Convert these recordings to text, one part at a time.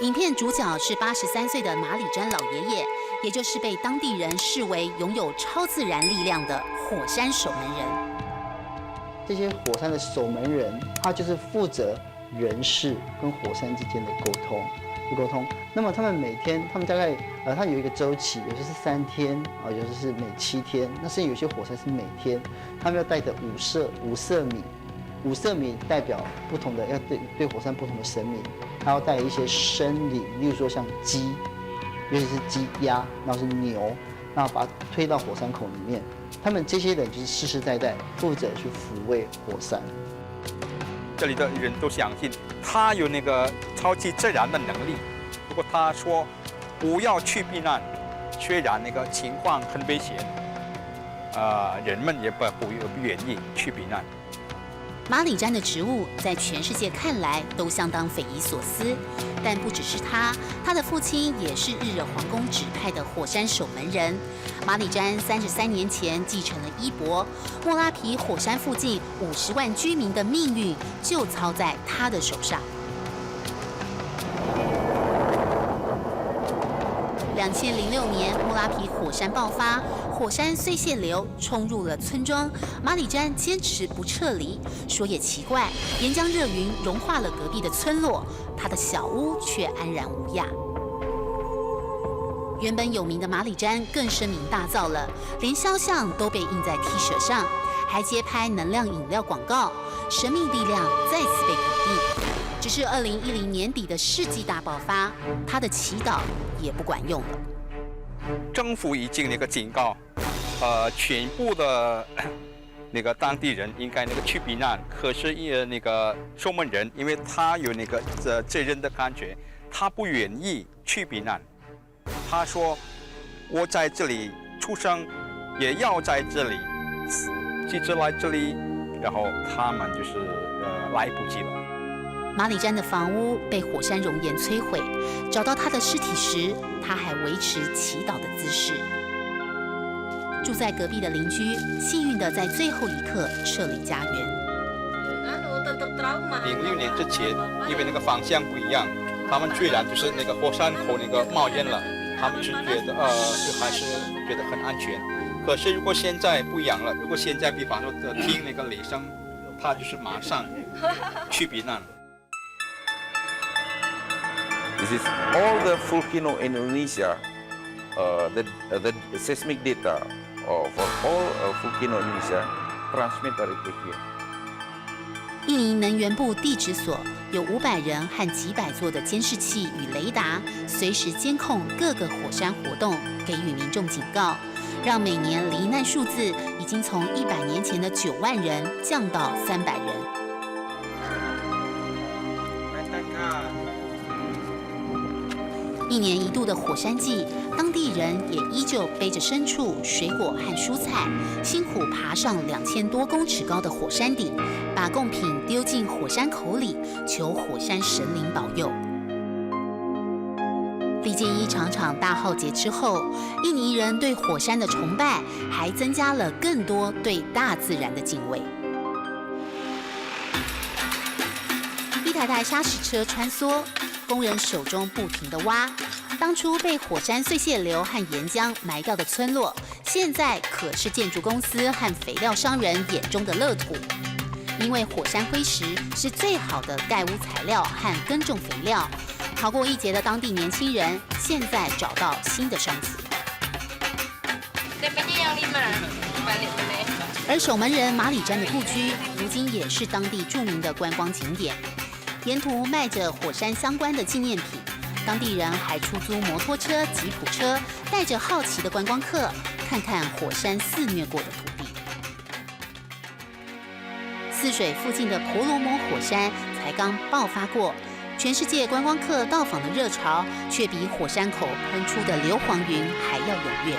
影片主角是83岁的马里詹老爷爷，也就是被当地人视为拥有超自然力量的火山守门人。这些火山的守门人，他就是负责人事跟火山之间的沟通。那么他们每天，他们大概它有一个周期，有些是3天啊，有些是每7天。那甚至有些火山是每天，他们要带着五色米。5色米代表不同的，要对火山不同的神明，他要带一些生灵，例如说像鸡，尤其是鸡、鸭，然后是牛，然后把它推到火山口里面。他们这些人就是世世代代负责去抚慰火山。这里的人都相信他有那个超级自然的能力。如果他说不要去避难，虽然那个情况很危险，人们也不愿意去避难。马里詹的职务在全世界看来都相当匪夷所思，但不只是他的父亲也是日惹皇宫指派的火山守门人。马里詹33年前继承了衣钵，莫拉皮火山附近50万居民的命运就操在他的手上。2006年，莫拉皮火山爆发，火山碎屑流冲入了村庄。马里詹坚持不撤离，说也奇怪，岩浆热云融化了隔壁的村落，他的小屋却安然无恙。原本有名的马里詹更声名大噪了，连肖像都被印在 T 恤上，还接拍能量饮料广告，神秘力量再次被肯定。只是2010年底的世纪大爆发，他的祈祷也不管用了。政府已经那个警告，全部的那个当地人应该那个去避难。可是那个守门人，因为他有那个责任的感觉，他不愿意去避难。他说：“我在这里出生，也要在这里死。即使来这里，然后他们就是来不及了。”马里詹的房屋被火山熔岩摧毁，找到他的尸体时，他还维持祈祷的姿势。住在隔壁的邻居幸运地在最后一刻撤离家园。06年之前，因为那个方向不一样，他们居然就是那个火山口那个冒烟了，他们是觉得就还是觉得很安全。可是如果现在不一样了，如果现在比方说听那个雷声，他就是马上去避难。This is all the volcano in Indonesia. The seismic data for all volcano in Indonesia transmit directly here. 印尼能源部地质所有500人和几百座的监视器与雷达，随时监控各个火山活动，给予民众警告，让每年罹难数字已经从100年前的9万人降到300人。1年1度的火山季，当地人也依旧背着牲畜、水果和蔬菜，辛苦爬上2000多公尺高的火山顶，把贡品丢进火山口里，求火山神灵保佑。历经一场场大浩劫之后，印尼人对火山的崇拜，还增加了更多对大自然的敬畏。一台砂石车穿梭，工人手中不停地挖。当初被火山碎屑流和岩浆埋掉的村落，现在可是建筑公司和肥料商人眼中的乐土。因为火山灰石是最好的盖屋材料和耕种肥料，逃过一劫的当地年轻人现在找到新的生子。而守门人马里詹的故居，如今也是当地著名的观光景点。沿途卖着火山相关的纪念品，当地人还出租摩托车、吉普车，带着好奇的观光客看看火山肆虐过的土地。泗水附近的婆罗摩火山才刚爆发过，全世界观光客到访的热潮却比火山口喷出的硫磺云还要踊跃。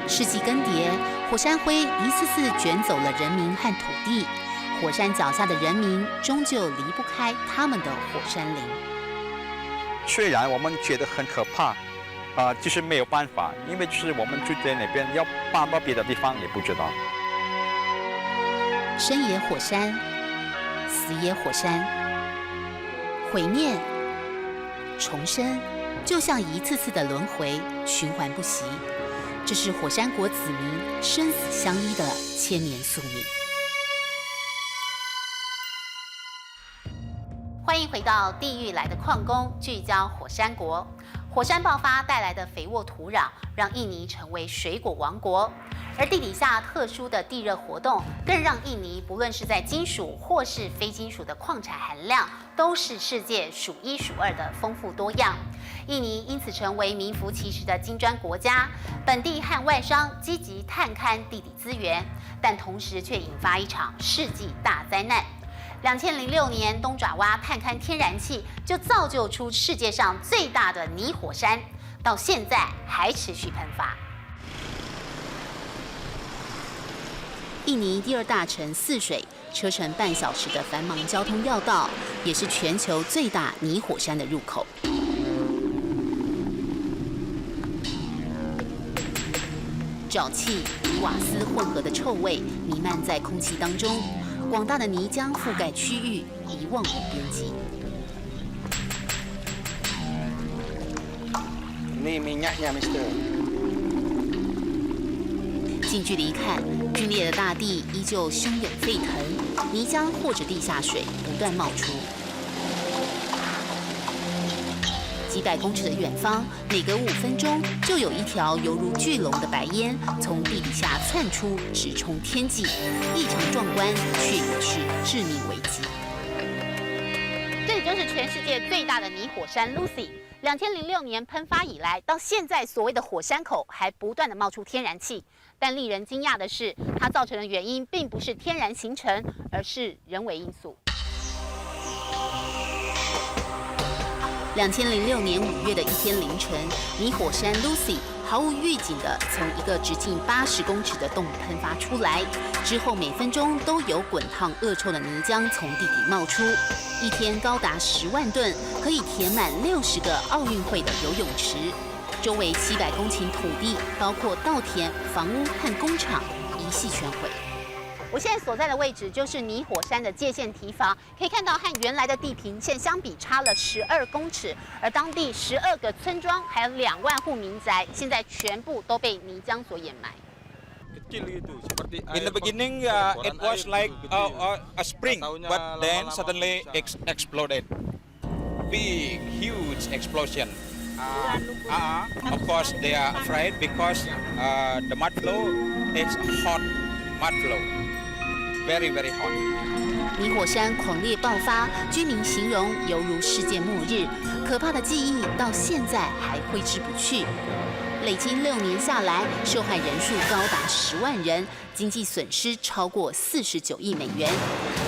世纪更迭，火山灰一次次卷走了人民和土地，火山脚下的人民终究离不开他们的火山灵。虽然我们觉得很可怕，就是没有办法，因为就是我们住在那边，要搬到别的地方也不知道。深野火山死野火山，毁灭、重生，就像一次次的轮回，循环不息。这是火山国子民生死相依的千年宿命。欢迎回到地狱来的矿工，聚焦火山国。火山爆发带来的肥沃土壤，让印尼成为水果王国。而地底下特殊的地热活动，更让印尼不论是在金属或是非金属的矿产含量，都是世界数一数二的丰富多样。印尼因此成为名副其实的金砖国家，本地和外商积极探勘地底资源，但同时却引发一场世纪大灾难。2006年，东爪哇探勘天然气，就造就出世界上最大的泥火山，到现在还持续喷发。印尼第二大城泗水，车程半小时的繁忙交通要道，也是全球最大泥火山的入口。沼气与瓦斯混合的臭味弥漫在空气当中，广大的泥浆覆盖区域，一望无边际。Ini minyaknya, Mister. 近距离看，皲裂的大地依旧汹涌沸腾，泥浆或者地下水不断冒出。几百公尺的远方，每隔5分钟就有一条犹如巨龙的白烟从地底下窜出，直冲天际，异常壮观，却也是致命危机。这里就是全世界最大的泥火山 Lucy。2006年喷发以来，到现在所谓的火山口还不断的冒出天然气，但令人惊讶的是，它造成的原因并不是天然形成，而是人为因素。2006年5月的一天凌晨，泥火山 Lucy 毫无预警地从一个直径80公尺的洞喷发出来，之后每分钟都有滚烫恶臭的泥浆从地底冒出，一天高达10万吨，可以填满60个奥运会的游泳池。周围700公顷土地，包括稻田、房屋和工厂，一系全毁。我现在所在的位置就是泥火山的界限堤防，可以看到和原来的地平线相比差了12公尺，而当地12个村庄还有2万户民宅，现在全部都被泥浆所掩埋。In the beginning, it was like a spring, but then suddenly exploded. Big, huge explosion. Of course, they are afraid because the mud flow is hot mud flow, very, very hot. 泥火山狂烈爆发，居民形容犹如世界末日，可怕的记忆到现在还挥之不去。累积6年下来，受害人数高达10万人，经济损失超过49亿美元。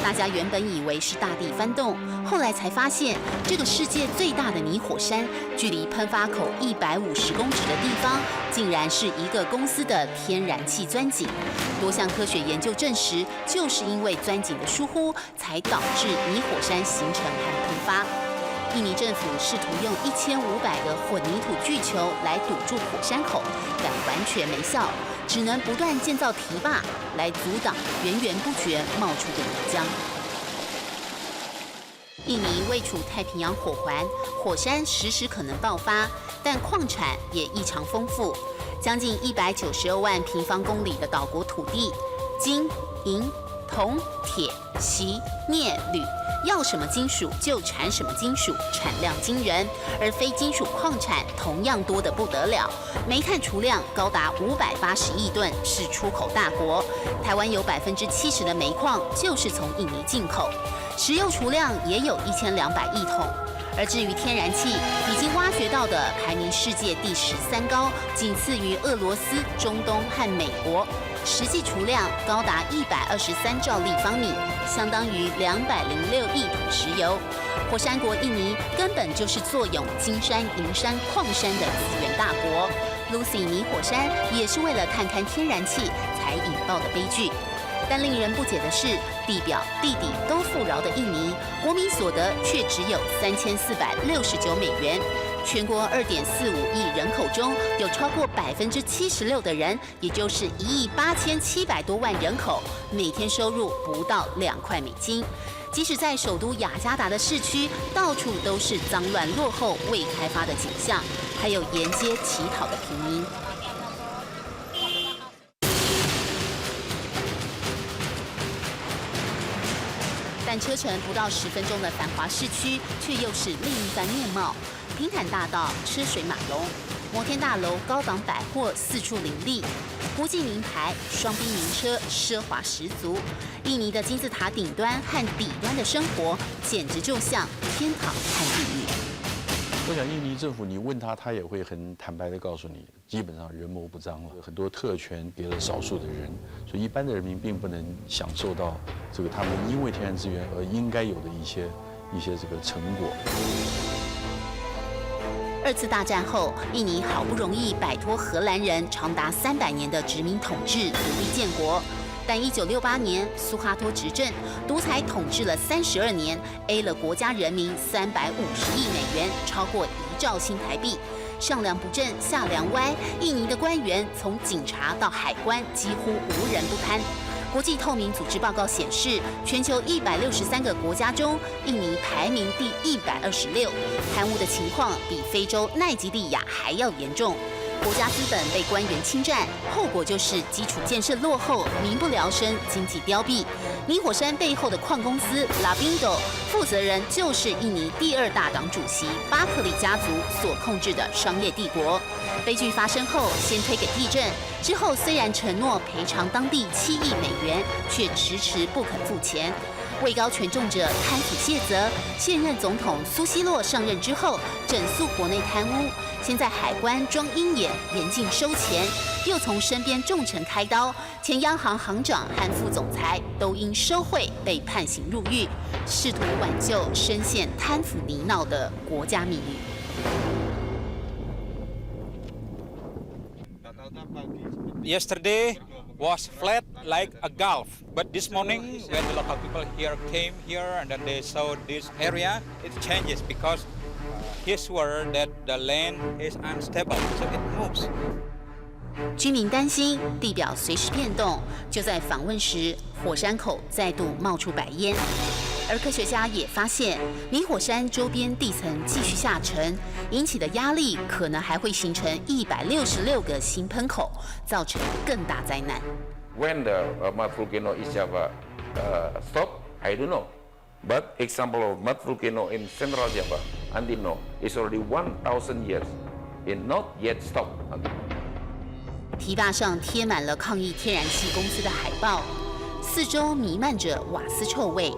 大家原本以为是大地翻动，后来才发现，这个世界最大的泥火山，距离喷发口150公尺的地方，竟然是一个公司的天然气钻井。多项科学研究证实，就是因为钻井的疏忽，才导致泥火山形成和喷发。印尼政府试图用1500个混凝土巨球来堵住火山口，但完全没效，只能不断建造堤坝来阻挡源源不绝冒出的泥浆。印尼位处太平洋火环，火山时时可能爆发，但矿产也异常丰富，将近192万平方公里的岛国土地，金、银、铜、铁、锡、镍、铝。要什么金属就产什么金属，产量惊人，而非金属矿产同样多得不得了，煤炭储量高达580亿吨，是出口大国。台湾有70%的煤矿就是从印尼进口，石油储量也有1200亿桶。而至于天然气，已经挖掘到的排名世界第13高，仅次于俄罗斯、中东和美国。实际储量高达123兆立方米，相当于206亿桶石油。火山国印尼根本就是坐拥金山、银山、矿山的资源大国。Lucy 泥火山也是为了探勘天然气才引爆的悲剧。但令人不解的是，地表、地底都富饶的印尼，国民所得却只有3469美元。全国2.45亿人口中，有超过76%的人，也就是1亿8700多万人口，每天收入不到2块美金。即使在首都雅加达的市区，到处都是脏乱落后、未开发的景象，还有沿街乞讨的平民。但车程不到10分钟的繁华市区，却又是另一番面貌。平坦大道车水马龙，摩天大楼、高档百货四处林立，国际名牌、双宾名车奢华十足。印尼的金字塔顶端和底端的生活，简直就像天堂和地狱。我想，印尼政府你问他，他也会很坦白地告诉你，基本上人谋不臧了，很多特权给了少数的人，所以一般的人民并不能享受到这个他们因为天然资源而应该有的一些这个成果。2次大战后，印尼好不容易摆脱荷兰人长达300年的殖民统治，独立建国。但1968年，苏哈托执政，独裁统治了32年 ，A 了国家人民350亿美元，超过1兆新台币。上梁不正下梁歪，印尼的官员从警察到海关几乎无人不贪。国际透明组织报告显示，全球163个国家中，印尼排名第126，贪污的情况比非洲奈及利亚还要严重。国家资本被官员侵占，后果就是基础建设落后、民不聊生、经济凋敝。泥火山背后的矿公司 Labindo 负责人就是印尼第2大党主席巴克里家族所控制的商业帝国。悲剧发生后，先推给地震，之后虽然承诺赔偿当地7亿美元，却迟迟不肯付钱。位高权重者贪腐卸责，现任总统苏希洛上任之后，整肃国内贪污，先在海关装鹰眼，严禁收钱，又从身边重臣开刀，前央行行长和副总裁都因收贿被判刑入狱，试图挽救深陷贪腐泥淖的国家命运。Yesterday was flat like a gulf, but this morning when the local people here came here and then they saw this area, it changes because he swore that the land is unstable, so it moves. 居民担心地表随时变动，就在访问时，火山口再度冒出白烟。而科学家也发现，泥火山周边地层继续下沉，引起的压力可能还会形成166个新喷口，造成更大灾难。When the mud volcano East Java stop, I don't know. But example of mud volcano in Central Java, until now, is already 1,000 years. It not yet stopped. 堤坝上贴满了抗议天然气公司的海报，四周弥漫着瓦斯臭味。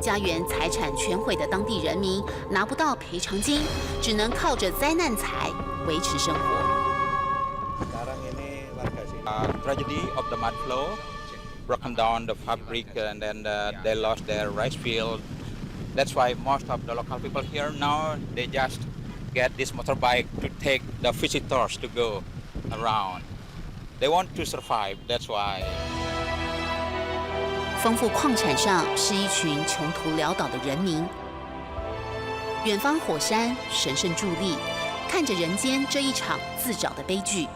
家园财产全毁的当地人民拿不到赔偿金，只能靠着灾难财维持生活。Tragedy of the mud flow, broken down the fabric, and then they lost their rice field. That's why most of the local people here now they just get this motorbike to take the visitors to go around. They want to survive. That's why. 丰富矿产上是一群穷途潦倒的人民，远方火山神圣伫立，看着人间这一场自找的悲剧。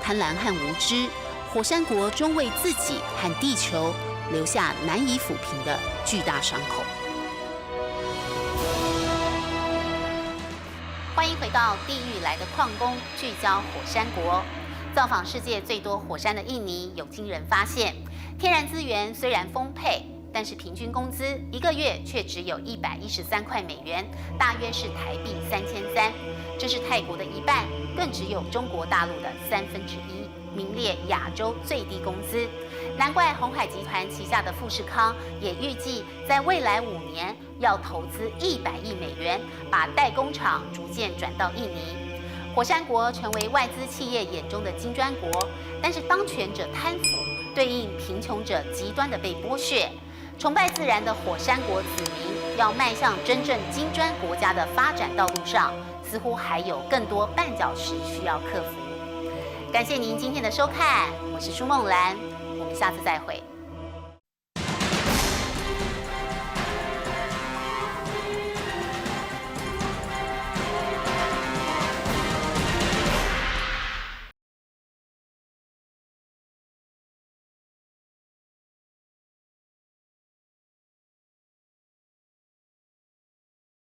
贪婪和无知，火山国终为自己和地球留下难以抚平的巨大伤口。欢迎回到地狱来的矿工，聚焦火山国。造访世界最多火山的印尼，有惊人发现。天然资源虽然丰沛，但是平均工资1个月却只有113块美元，大约是台币3300，这是泰国的1半，更只有中国大陆的1/3，名列亚洲最低工资。难怪鸿海集团旗下的富士康也预计在未来5年要投资100亿美元，把代工厂逐渐转到印尼。火山国成为外资企业眼中的金砖国，但是当权者贪腐，对应贫穷者极端的被剥削。崇拜自然的火山国子民要迈向真正金砖国家的发展道路上，似乎还有更多绊脚石需要克服。感谢您今天的收看，我是舒梦兰，我们下次再会。